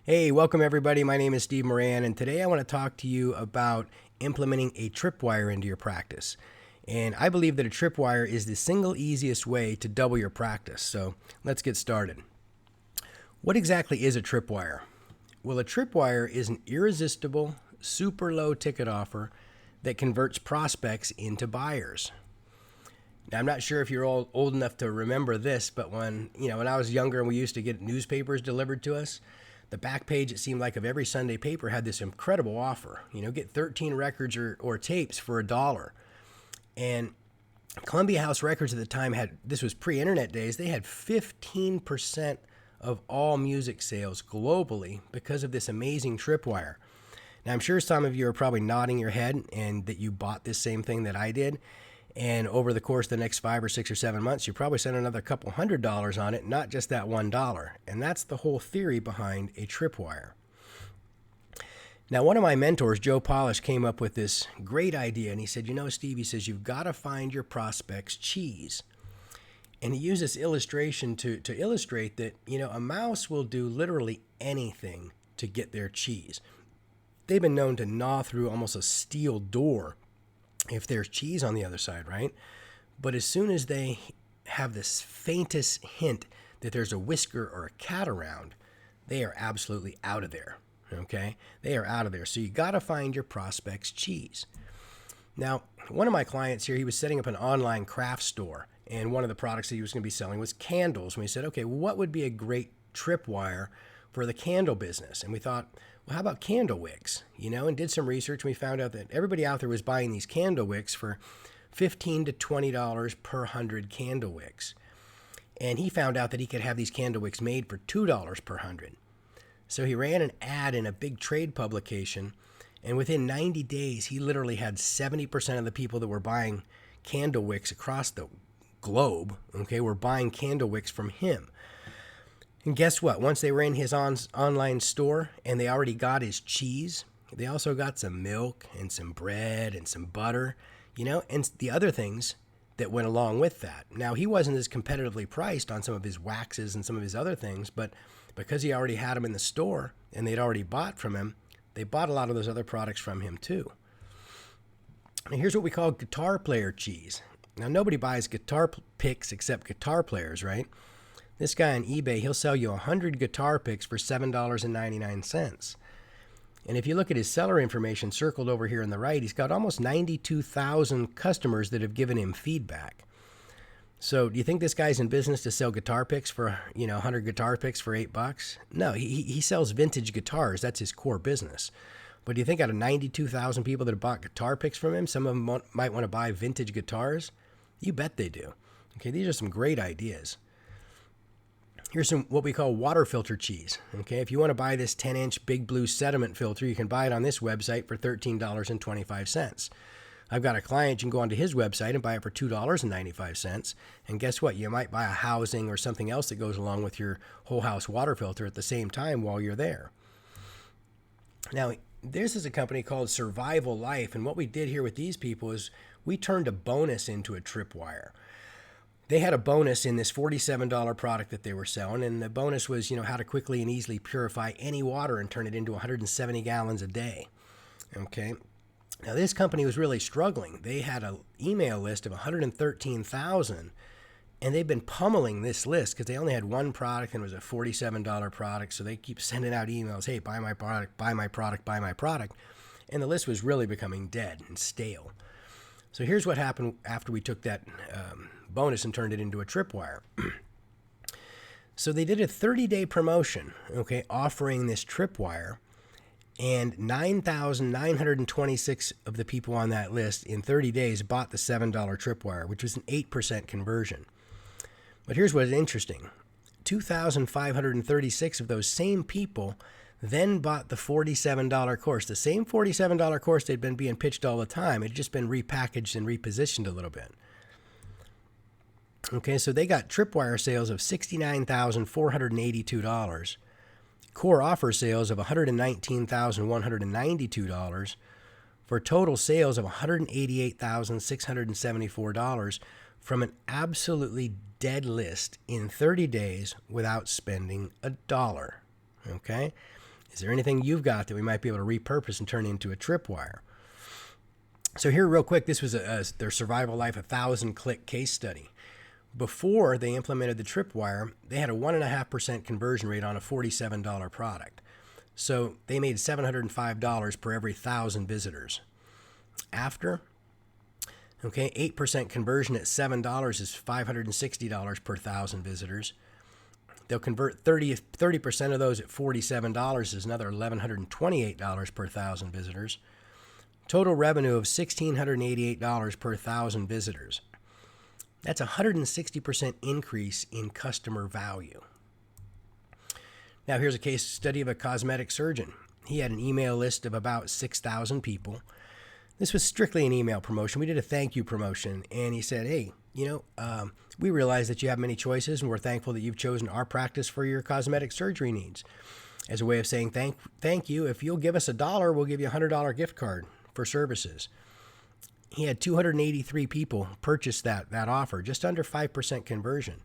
Hey, welcome everybody. My name is Steve Moran, and today I want to talk to you about implementing a tripwire into your practice. And I believe that a tripwire is the single easiest way to double your practice. So let's get started. What exactly is a tripwire? Well, a tripwire is an irresistible, super low ticket offer that converts prospects into buyers. Now, I'm not sure if you're old enough to remember this, but when I was younger and we used to get newspapers delivered to us, the back page, it seemed like, of every Sunday paper had this incredible offer. Get 13 records or tapes for $1. And Columbia House Records at the time this was pre-internet days, they had 15% of all music sales globally because of this amazing tripwire. Now, I'm sure some of you are probably nodding your head and that you bought this same thing that I did. And over the course of the next 5 or 6 or 7 months, you probably spent another couple $100 on it, not just that $1. And that's the whole theory behind a tripwire. Now, one of my mentors, Joe Polish, came up with this great idea. And he said, Steve, he says, you've got to find your prospects cheese. And he used this illustration to illustrate that, a mouse will do literally anything to get their cheese. They've been known to gnaw through almost a steel door if there's cheese on the other side, right? But as soon as they have this faintest hint that there's a whisker or a cat around, they are absolutely out of there, okay? They are out of there. So you got to find your prospects cheese. Now, one of my clients here, he was setting up an online craft store, and one of the products that he was going to be selling was candles. And we said, okay, well, what would be a great tripwire for the candle business? And we thought, well, how about candle wicks? And did some research, and we found out that everybody out there was buying these candle wicks for $15 to $20 per 100 candle wicks. And he found out that he could have these candle wicks made for $2 per 100. So he ran an ad in a big trade publication, and within 90 days, he literally had 70% of the people that were buying candle wicks across the globe, okay, were buying candle wicks from him. And guess what? Once they were in his online store and they already got his cheese, they also got some milk and some bread and some butter, and the other things that went along with that. Now, he wasn't as competitively priced on some of his waxes and some of his other things, but because he already had them in the store and they'd already bought from him, they bought a lot of those other products from him too. Now, here's what we call guitar player cheese. Now, nobody buys guitar picks except guitar players, right? This guy on eBay, he'll sell you 100 guitar picks for $7.99. And if you look at his seller information circled over here on the right, he's got almost 92,000 customers that have given him feedback. So do you think this guy's in business to sell guitar picks for, 100 guitar picks for $8? No, he sells vintage guitars. That's his core business. But do you think out of 92,000 people that have bought guitar picks from him, some of them might want to buy vintage guitars? You bet they do. Okay, these are some great ideas. Here's some what we call water filter cheese. Okay, if you want to buy this 10-inch Big Blue sediment filter, you can buy it on this website for $13.25. I've got a client, you can go onto his website and buy it for $2.95. And guess what? You might buy a housing or something else that goes along with your whole house water filter at the same time while you're there. Now, this is a company called Survival Life, and what we did here with these people is we turned a bonus into a tripwire. They had a bonus in this $47 product that they were selling, and the bonus was, how to quickly and easily purify any water and turn it into 170 gallons a day. Okay. Now, this company was really struggling. They had an email list of 113,000, and they've been pummeling this list because they only had one product and it was a $47 product. So they keep sending out emails, hey, buy my product, buy my product, buy my product. And the list was really becoming dead and stale. So here's what happened after we took that bonus and turned it into a tripwire. So they did a 30-day promotion, okay, offering this tripwire, and 9,926 of the people on that list in 30 days bought the $7 tripwire, which was an 8% conversion. But here's what's interesting. 2,536 of those same people then bought the $47 course. The same $47 course they'd been being pitched all the time. It had just been repackaged and repositioned a little bit. Okay, so they got tripwire sales of $69,482, core offer sales of $119,192, for total sales of $188,674 from an absolutely dead list in 30 days without spending a dollar. Okay? Is there anything you've got that we might be able to repurpose and turn into a Tripwire? So here real quick, this was their Survival Life 1,000-click case study. Before they implemented the Tripwire, they had a 1.5% conversion rate on a $47 product. So they made $705 per every 1,000 visitors. After, 8% conversion at $7 is $560 per 1,000 visitors. They'll convert 30% of those at $47 is another $1,128 per 1,000 visitors. Total revenue of $1,688 per 1,000 visitors. That's a 160% increase in customer value. Now here's a case study of a cosmetic surgeon. He had an email list of about 6,000 people. This was strictly an email promotion. We did a thank you promotion, and he said, hey, we realize that you have many choices, and we're thankful that you've chosen our practice for your cosmetic surgery needs. As a way of saying thank you, if you'll give us $1, we'll give you a $100 gift card for services. He had 283 people purchase that offer, just under 5% conversion.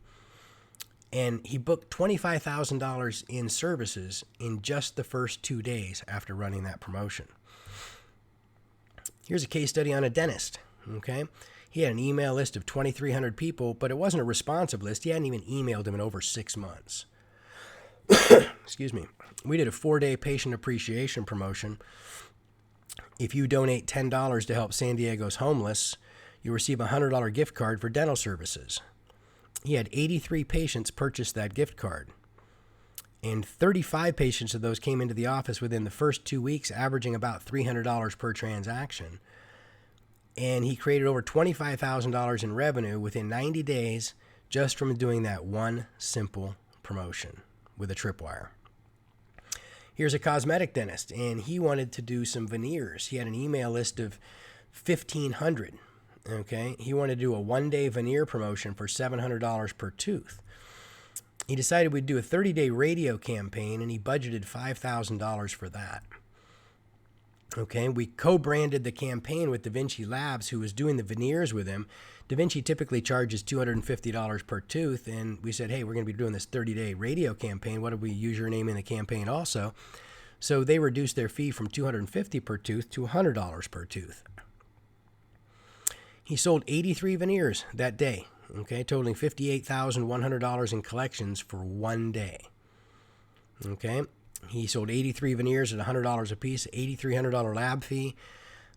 And he booked $25,000 in services in just the first 2 days after running that promotion. Here's a case study on a dentist. He had an email list of 2,300 people, but it wasn't a responsive list. He hadn't even emailed them in over 6 months. Excuse me. We did a 4-day patient appreciation promotion. If you donate $10 to help San Diego's homeless, you receive a $100 gift card for dental services. He had 83 patients purchase that gift card. And 35 patients of those came into the office within the first 2 weeks, averaging about $300 per transaction. And he created over $25,000 in revenue within 90 days just from doing that one simple promotion with a Tripwire. Here's a cosmetic dentist, and he wanted to do some veneers. He had an email list of 1,500. He wanted to do a 1-day veneer promotion for $700 per tooth. He decided we'd do a 30-day radio campaign, and he budgeted $5,000 for that. We co-branded the campaign with Da Vinci Labs, who was doing the veneers with him. Da Vinci typically charges $250 per tooth, and we said, hey, we're going to be doing this 30-day radio campaign. What if we use your name in the campaign also? So they reduced their fee from $250 per tooth to $100 per tooth. He sold 83 veneers that day, totaling $58,100 in collections for 1 day. He sold 83 veneers at $100 a piece, $8,300 lab fee,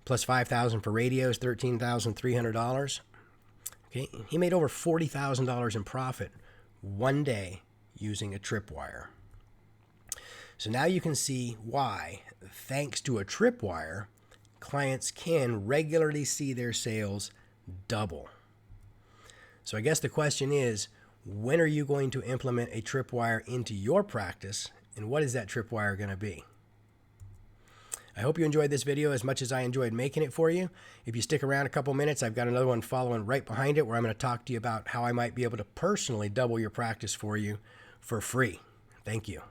plus $5,000 for radios, $13,300. He made over $40,000 in profit 1 day using a Tripwire. So now you can see why, thanks to a Tripwire, clients can regularly see their sales double. So I guess the question is, when are you going to implement a Tripwire into your practice, and what is that Tripwire going to be? I hope you enjoyed this video as much as I enjoyed making it for you. If you stick around a couple minutes, I've got another one following right behind it where I'm going to talk to you about how I might be able to personally double your practice for you for free. Thank you.